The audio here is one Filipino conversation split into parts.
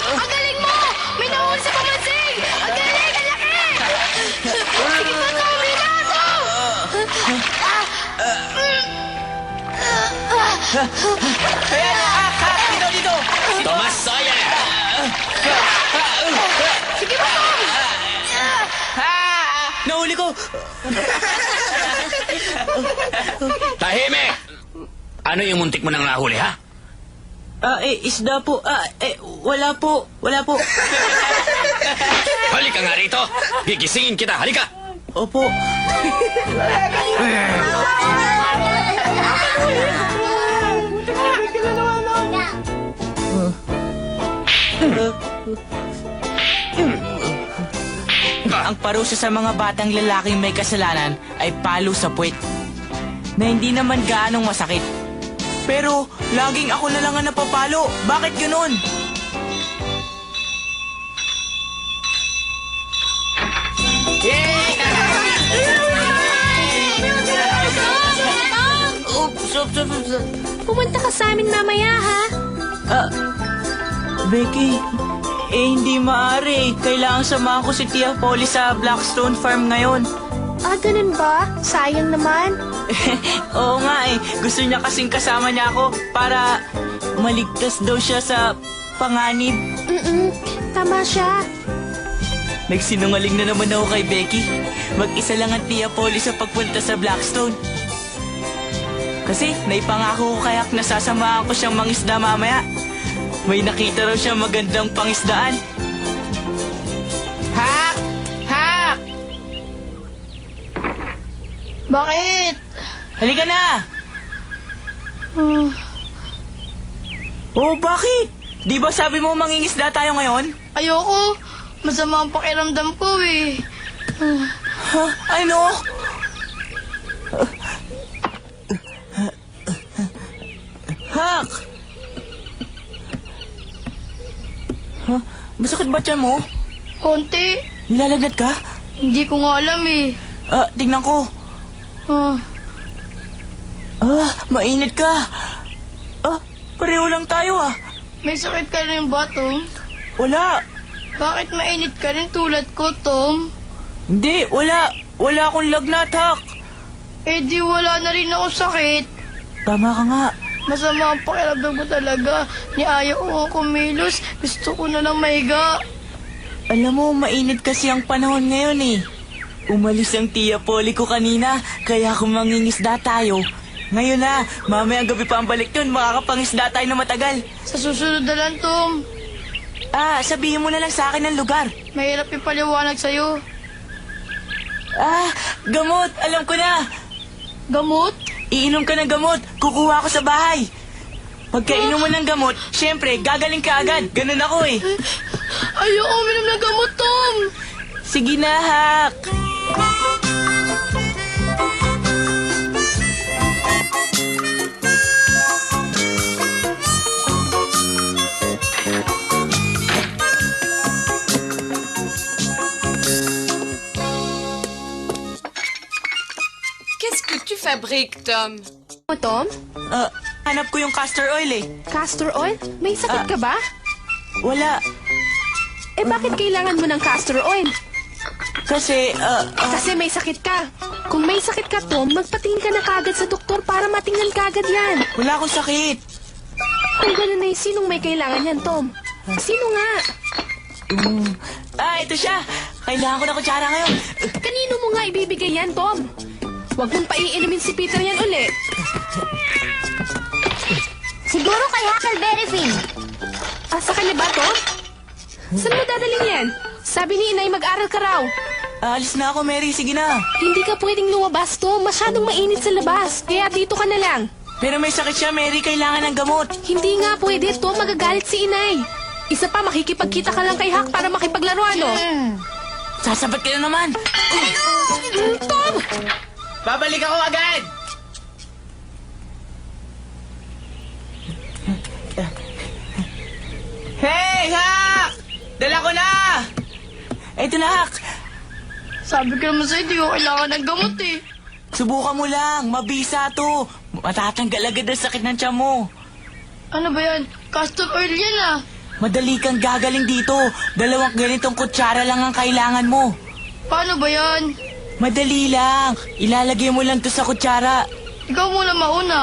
Ang galing mo! May nahuli sa pamansing! Ang galing! Ang laki! Sige pa, Tom! Minato! Kaya na! Dito! Tomas Sawyer! Sige pa, Tom! Nahuli ko! Tahimik! Ano yung muntik mo nang nahuli, ha? Isda po. Wala po. Halika nga rito! Gigisingin kita, halika! Opo. Ang parusa sa mga batang lalaking may kasalanan ay palo sa puwet. Na hindi naman gaanong masakit. Pero, laging ako na lang ang napapalo. Bakit ganun? Pumunta ka sa amin mamaya, ha? Becky, hindi maaari. Kailangan samahan ko si Tia Polly sa Blackstone Farm ngayon. Ganun ba? Sayang naman. Oo nga Gusto niya kasing kasama niya ako para maligtas daw siya sa panganib. Tama siya. Nagsinungaling na naman ako kay Becky. Mag-isa lang ang Tia Polly sa pagpunta sa Blackstone. Kasi naipangako ko kay Hak na sasamahan ko siyang mangisda mamaya. May nakita raw siyang magandang pangisdaan. Hak! Hak! Bakit? Halika na! Oh, bakit? Di ba sabi mo mangingisda tayo ngayon? Ayoko. Masama ang pakiramdam ko, eh. Ha? Ano? Hak! Huh? Masakit ba tiyan mo? Konti. Nilalagnat ka? Hindi ko nga alam, eh. Tignan ko. Mainit ka. Pareho lang tayo May sakit ka rin ba, Tom? Wala. Bakit mainit ka rin tulad ko, Tom? Hindi, wala. Wala akong lagnat, Hak. Eh di wala na rin ako sakit. Tama ka nga. Masama ang pakiramdam ko talaga. Ni ayaw ko nga kumilos. Gusto ko na lang mahiga. Alam mo, mainit kasi ang panahon ngayon Umalis ang Tia Polly ko kanina, kaya kung mangingisda tayo. Ngayon mamayang gabi pa ang balik yun, makakapangisda tayo na matagal. Sa susunod na lang, Tom. Sabihin mo na lang sa akin ang lugar. Mahirap ipaliwanag sa'yo. Gamot, alam ko na. Gamot? Iinom ka ng gamot, kukuha ko sa bahay. Pagkainom mo ng gamot, syempre, gagaling ka agad. Ganun ako Ayoko uminom ng gamot, Tom. Sige na, Hak. Qu'est-ce que tu fabriques, Tom? Tom? Hanap ko yung castor oil Castor oil? May sakit ka ba? Wala. Bakit kailangan mo ng castor oil? Kasi, Kasi may sakit ka. Kung may sakit ka, Tom, magpatingin ka na kagad sa doktor para matingnan kagad yan. wala akong sakit. Kung gano'n ay sinong may kailangan yan, Tom? Sino nga? Ito siya. Kailangan ko na kutsara ngayon. Kanino mo nga ibibigay yan, Tom? Huwag mong paiinumin si Peter yan uli. Siguro kay Huckleberry Finn. Sa kanya ba, Tom? Saan mo dadalhin yan? Sabi ni Inay mag-aral ka raw. Alis na ako, Mary. Sige na. Hindi ka pwedeng lumabas, Tom. Masyadong mainit sa labas. Kaya dito ka na lang. Pero may sakit siya, Mary. Kailangan ng gamot. Hindi nga pwede, Tom. Magagalit si Inay. Isa pa, makikipagkita ka lang kay Huck para makipaglaro, ano? Sasabat ka na naman. Tom! Babalik ako agad. Hey, Hak! Dala ko na! Eto na, Hak. Sabi ko naman sa'yo, di ko kailangan ng gamot eh. Subukan mo lang. Mabisa to. Matatanggal agad ang sakit ng tiyan mo. Ano ba yan? Castor oil yan ah. Madali kang gagaling dito. 2 ganitong kutsara lang ang kailangan mo. Paano ba yan? Madali lang. Ilalagay mo lang to sa kutsara. Ikaw muna mauna.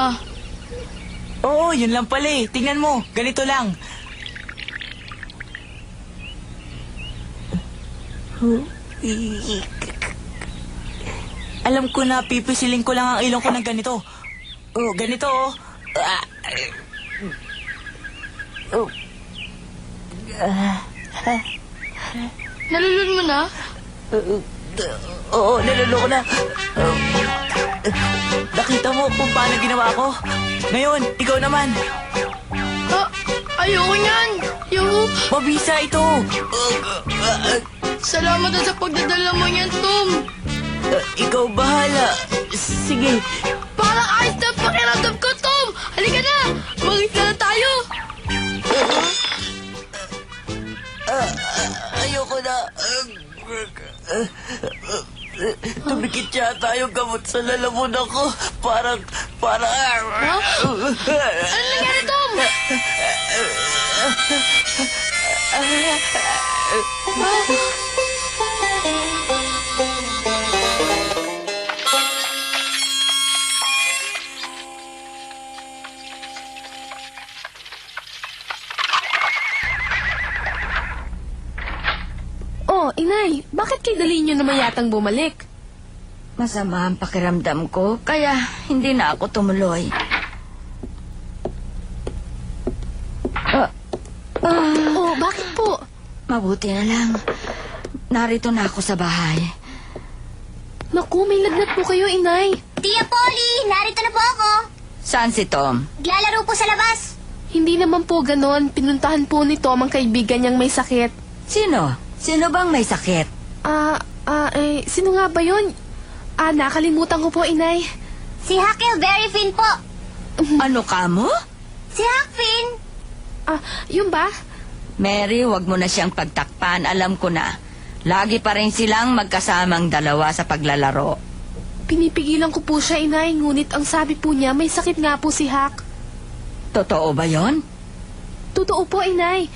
Oo, yun lang pala eh. Tingnan mo. Ganito lang. Alam ko na pipisilin ko lang ang ilong ko ng ganito. Oh, ganito oh. Oh. Nalulun mo na? Oo, naluloko na. Nakita mo kung paano ginawa ko. Ngayon, ikaw naman. Ah, ayoko niyan. Yuhu. Mabisa ito. Salamat na sa pagdadala mo niyan, Tom. Ikaw bahala. Sige. Parang ayos na pakiramdam ko, Tom. Halika na. Mag-isla na tayo. Ayoko na. Tumikit yata yung gamot sa lalamunan ko. Parang... Ha? Ano nangyari, Tom? Oh, inay, bakit kay dali nyo naman yatang bumalik? Masama ang pakiramdam ko, kaya hindi na ako tumuloy. Oh, bakit po? Mabuti na lang. Narito na ako sa bahay. Naku, may lagnat po kayo, inay. Tia Polly, narito na po ako. Saan si Tom? Naglalaro po sa labas. Hindi naman po ganon. Pinuntahan po ni Tom ang kaibigan niyang may sakit. Sino? Sino bang may sakit? Sino nga ba yun? Nakalimutan ko po, inay. Si Huckleberry Finn po. Ano ka mo? Si Huck Finn. Yun ba? Mary, wag mo na siyang pagtakpan. Alam ko na. Lagi pa rin silang magkasamang dalawa sa paglalaro. Pinipigilan ko po siya, inay. Ngunit ang sabi po niya, may sakit nga po si Huck. Totoo ba yon? Totoo po, inay.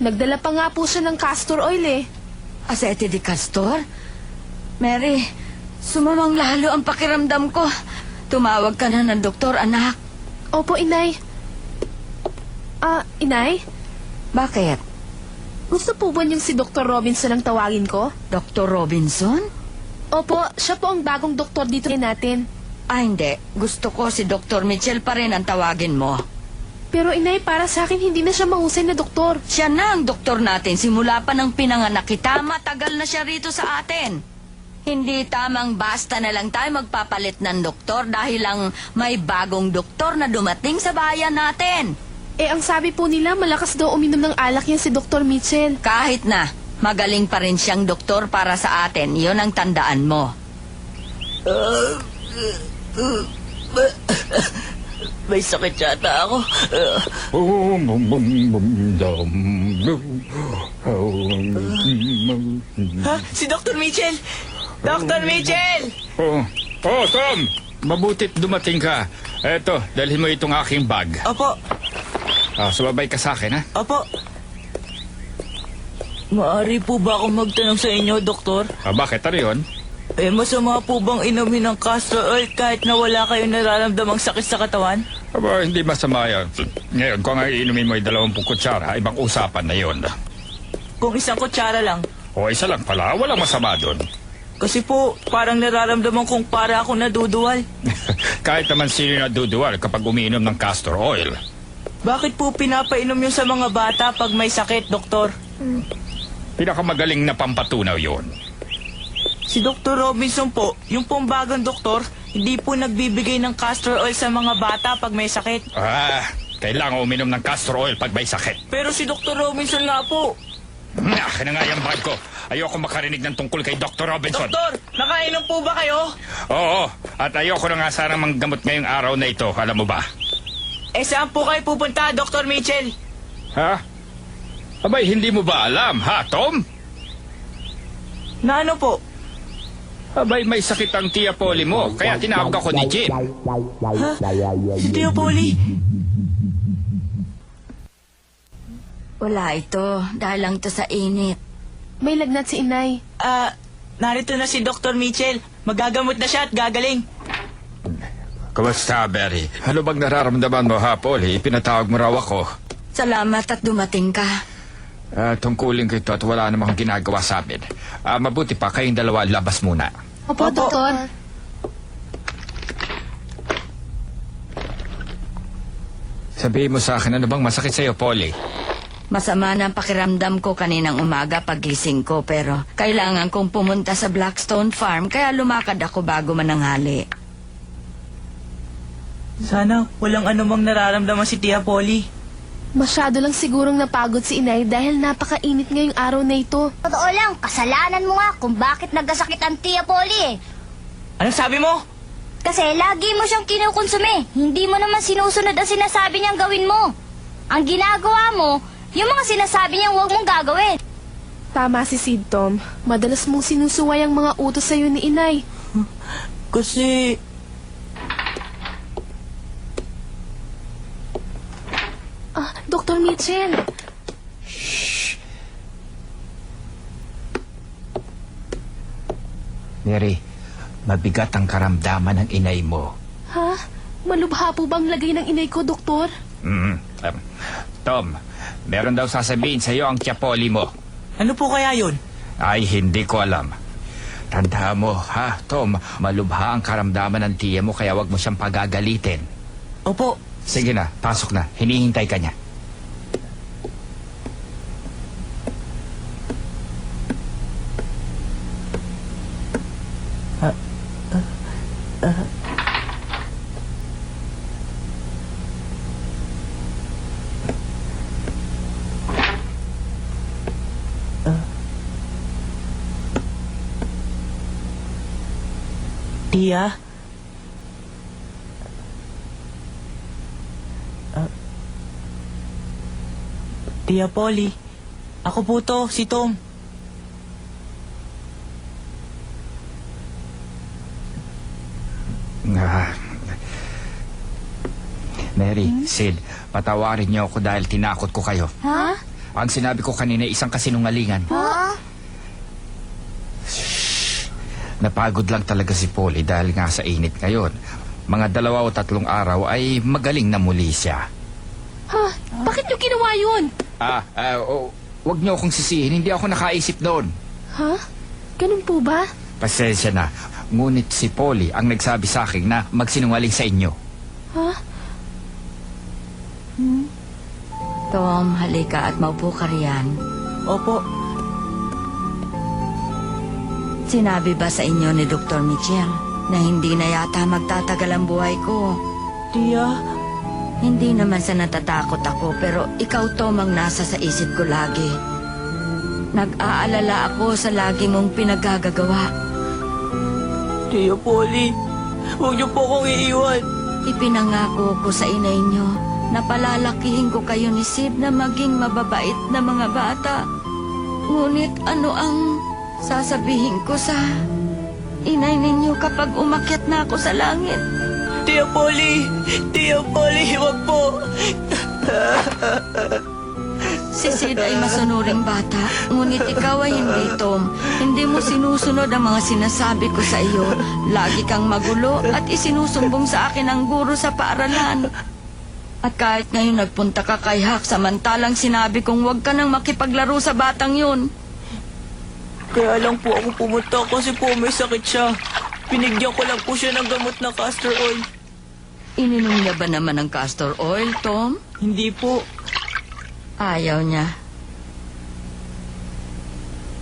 Nagdala pa nga po siya ng castor oil eh. Asete de Castor? Mary, sumamang lalo ang pakiramdam ko. Tumawag ka na ng doktor, anak. Opo, inay. Inay? Bakit? Gusto po ba niyong si Dr. Robinson ang tawagin ko? Dr. Robinson? Opo, siya po ang bagong doktor dito natin. Hindi. Gusto ko si Dr. Mitchell pa rin ang tawagin mo. Pero inay, para sa akin hindi na siya mahusay na doktor. Siya na ang doktor natin. Simula pa ng pinanganak kita, matagal na siya rito sa atin. Hindi tamang basta na lang tayo magpapalit ng doktor dahil lang may bagong doktor na dumating sa bayan natin. Ang sabi po nila, malakas daw uminom ng alak yan si Dr. Mitchell. Kahit na, magaling pa rin siyang doktor para sa atin. Yon ang tandaan mo. May sakit yata ako. Ha? Si Dr. Mitchell! Dr. Mitchell! Oh, Tom! Mabutit dumating ka. Eto, dalhin mo itong aking bag. Opo, Sumabay ka sa akin, ha? opo. Maaari po ba akong magtanong sa inyo, Doktor? Bakit? Ano yun? Masama po bang inumin ng castor oil kahit na wala kayong nararamdamang sakit sa katawan? Hindi masama yan. Ngayon, kung ang iinumin mo ay 20 kutsara, ibang usapan na yun. Kung isang kutsara lang. O isa lang pala, walang masama doon. Kasi po, parang nararamdaman kong para akong naduduwal. Kahit naman sino naduduwal kapag umiinom ng castor oil. Bakit po pinapainom yun sa mga bata pag may sakit, Doktor? Pinakamagaling na pampatunaw yon. Si Dr. Robinson po, yung pong bagong doktor, hindi po nagbibigay ng castor oil sa mga bata pag may sakit. Kailangan uminom ng castor oil pag may sakit. Pero si Dr. Robinson nga po. Akin na nga yung bag ko. Ayoko makarinig ng tungkol kay Dr. Robinson. Doktor, nakainom po ba kayo? Oo, at ayoko na nga sana manggamot ngayong araw na ito. Alam mo ba? Saan po kayo pupunta, Dr. Mitchell? Ha? Abay, hindi mo ba alam, ha, Tom? Na ano po? Abay, may sakit ang Tia Polly mo, kaya tinawag ako ni Jim. Ha? Si Tia Polly? Wala ito, dahil lang to sa init. May lagnat si inay. Narito na si Dr. Mitchell. Magagamot na siya at gagaling. Kamusta, Berry? Ano bang nararamdaman mo, ha, Polly? Pinatawag mo raw ako. Salamat at dumating ka. Tungkulin ko ito at wala namang ginagawa sa amin. Mabuti pa, kayong dalawa labas muna. Opo, doktor. Sabihin mo sa akin, ano bang masakit sa'yo, Polly? Masama na ang pakiramdam ko kaninang umaga pagising ko, pero kailangan kong pumunta sa Blackstone Farm, kaya lumakad ako bago mananghali. Sana walang anumang nararamdaman si Tia Polly. Masyado lang sigurong napagod si inay dahil napakainit ngayong araw na ito. Totoo lang, kasalanan mo nga kung bakit nagkasakit ang Tia Polly eh. Anong sabi mo? Kasi lagi mo siyang kinukonsume. Hindi mo naman sinusunod ang sinasabi niyang gawin mo. Ang ginagawa mo, yung mga sinasabi niyang huwag mong gagawin. Tama si Sid, Tom. Madalas mong sinusuway ang mga utos sa'yo ni inay. Kasi... Dr. Mitchell. Mary, mabigat ang karamdaman ng inay mo. Ha? Malubha po bang lagay ng inay ko, doktor? Tom, meron daw sasabihin sa'yo ang Tia Polly mo. Ano po kaya yun? Ay, hindi ko alam. Tandaan mo, ha, Tom, malubha ang karamdaman ng tiya mo kaya wag mo siyang pagagalitin. Opo. Sige na, pasok na. Hinihintay ka niya. Tia? Tia Polly. Ako po to, si Tom. Mary, Sid, patawarin niyo ako dahil tinakot ko kayo. Ha? Ang sinabi ko kanina isang kasinungalingan. Ha? Napagod lang talaga si Polly dahil nga sa init ngayon. Mga 2 o 3 araw ay magaling na muli siya. Ha? Bakit niyo ginawa yun? Wag niyo akong sisihin, hindi ako nakaisip doon. Ha? Ganun po ba? Pasensya na, ngunit si Polly ang nagsabi sa akin na magsinungaling sa inyo. Ha? Tom, halika at maupo ka riyan. Opo. Sinabi ba sa inyo ni Dr. Mitchell na hindi na yata magtatagal ang buhay ko? Tia? Hindi naman sa natatakot ako, pero ikaw, Tom, ang nasa sa isip ko lagi. Nag-aalala ako sa lagi mong pinagagagawa. Tia Polly, huwag niyo po akong iiwan. Ipinangako ko sa inay niyo na palalakihin ko kayo ni Sid na maging mababait na mga bata. Ngunit ano ang sasabihin ko sa inay ninyo kapag umakyat na ako sa langit? Tia Polly, huwag po. Si Sid ay masunuring bata, ngunit ikaw ay hindi, Tom. Hindi mo sinusunod ang mga sinasabi ko sa iyo. Lagi kang magulo at isinusumbong sa akin ang guro sa paaralan. At kahit ngayon nagpunta ka kay Hak, samantalang sinabi kong huwag ka nang makipaglaro sa batang yun. Kaya lang po ako pumunta kasi po may sakit siya. Pinigyan ko lang po siya ng gamot na castor oil. Ininom niya ba naman ng castor oil, Tom? Hindi po. Ayaw niya.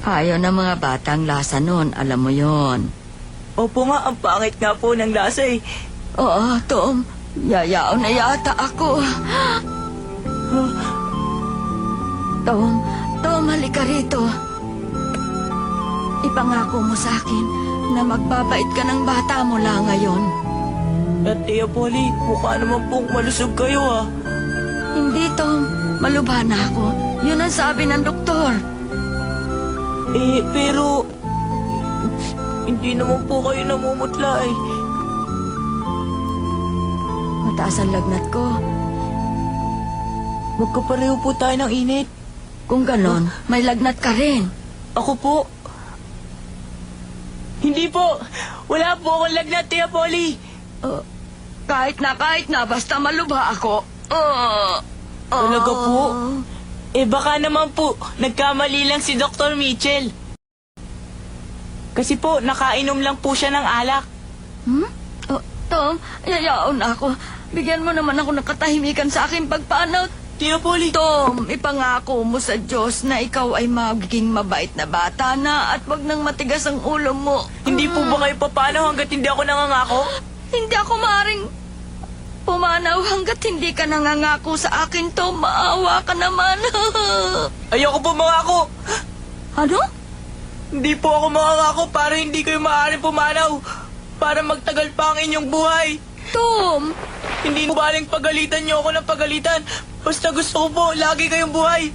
Ayaw ng mga batang lasa nun, alam mo yon. Opo nga, ang pangit nga po ng lasa eh. Oo, Tom. Yayaw na yata ako. Tom, halika rito. Ipangako mo sa akin na magbabait ka ng bata mula ngayon. At Tia Polly, mukha naman pong malusog kayo ah. Hindi, Tom. Malubha na ako. Yun ang sabi ng doktor. Pero... Hindi naman po kayo namumutla eh. Mataas ang lagnat ko. Magkapareho po tayo ng init. Kung ganon, may lagnat ka rin. Ako po. Hindi po. Wala po akong lagnat, Tia Polly. Kahit na, basta malubha ako. Talaga po? Baka naman po, nagkamali lang si Dr. Mitchell. Kasi po, nakainom lang po siya ng alak. Tom, yayaon ako. Bigyan mo naman ako ng katahimikan sa aking pagpanaw. Tia Polly. Tom, ipangako mo sa Diyos na ikaw ay magiging mabait na bata na at wag nang matigas ang ulo mo. Hindi po ba kayo papanaw hanggat hindi ako nangangako? Hindi ako maaaring pumanaw hanggat hindi ka nangangako sa akin, Tom. Maawa ka naman. Ayoko po mangako. Ano? Hindi po ako mangangako para hindi kayo maaaring pumanaw. Para magtagal pa ang inyong buhay. Tom! Hindi mo baling pagalitan niyo ako ng pagalitan. Basta gusto ko po, lagi kayong buhay.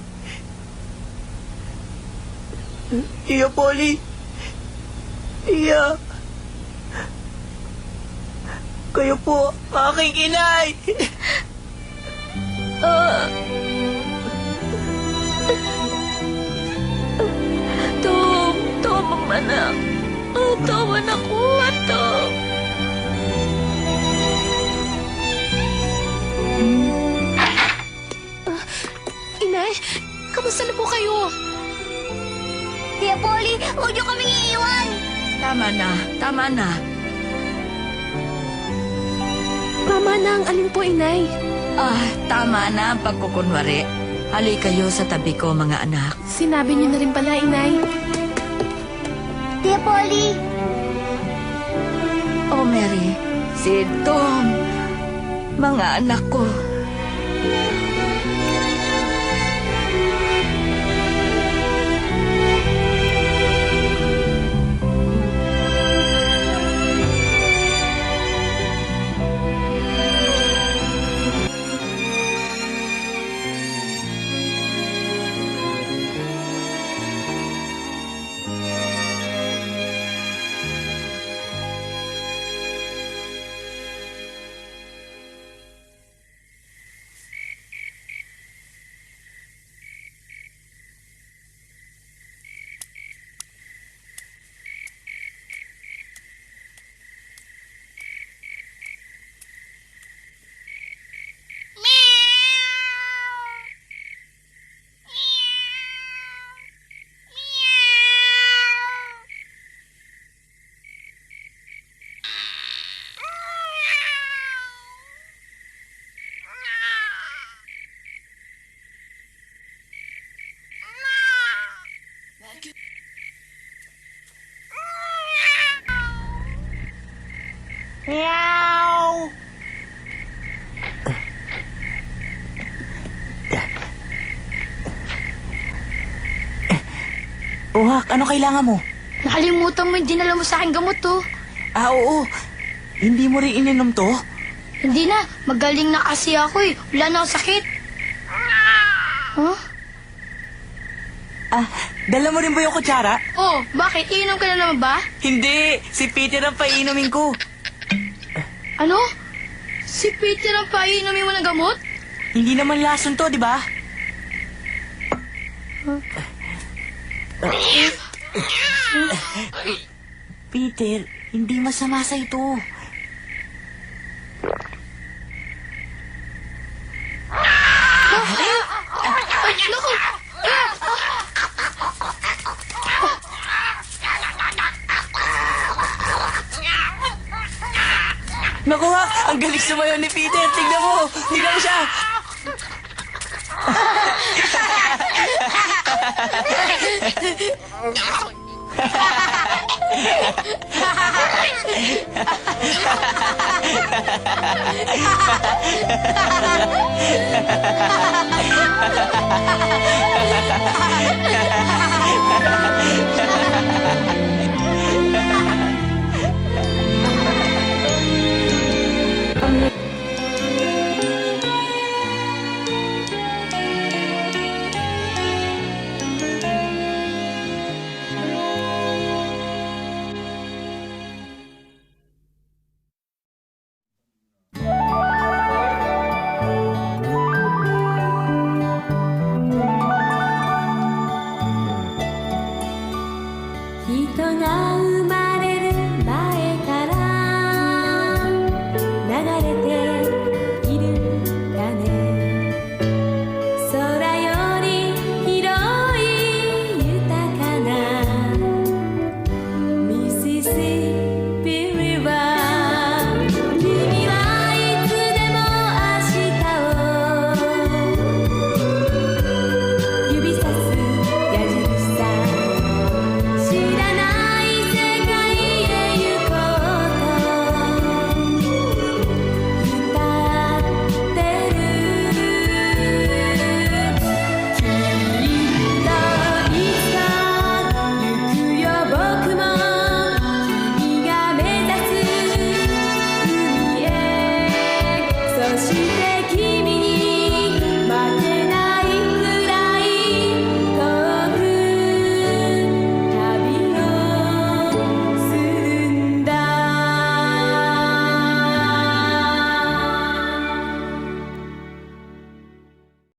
Tia Polly. Tia. Kayo po, aking inay. Tom, ang anak. Tom, anak ko, Tom. Inay, kamusta na po kayo? Tia Polly, huwag niyo kaming iiwan! Tama na. Tama na ang alin po, Inay. Tama na ang pagkukunwari. Hali kayo sa tabi ko, mga anak. Sinabi niyo na rin pala, Inay. Tia Polly! Oh, Mary. Si Tom. Mga anak ko. Meow! Uhak, ano kailangan mo? Nakalimutan mo yung dinala mo sa aking gamot, oh. Oo. Hindi mo rin ininom to? Hindi na. Magaling na kasi ako, eh. Wala na akong sakit. Huh? Dala mo rin ba yung kutsara? Oh, bakit? Iinom ka na naman ba? Hindi. Si Peter ang painumin ko. Ano? Si Peter ang paiinumin mo ng gamot? Hindi naman lason to, di ba? Peter, hindi masama sa ito. Ay, naku! Naku ha, ang galing sumayaw ni Peter. Tignan mo siya.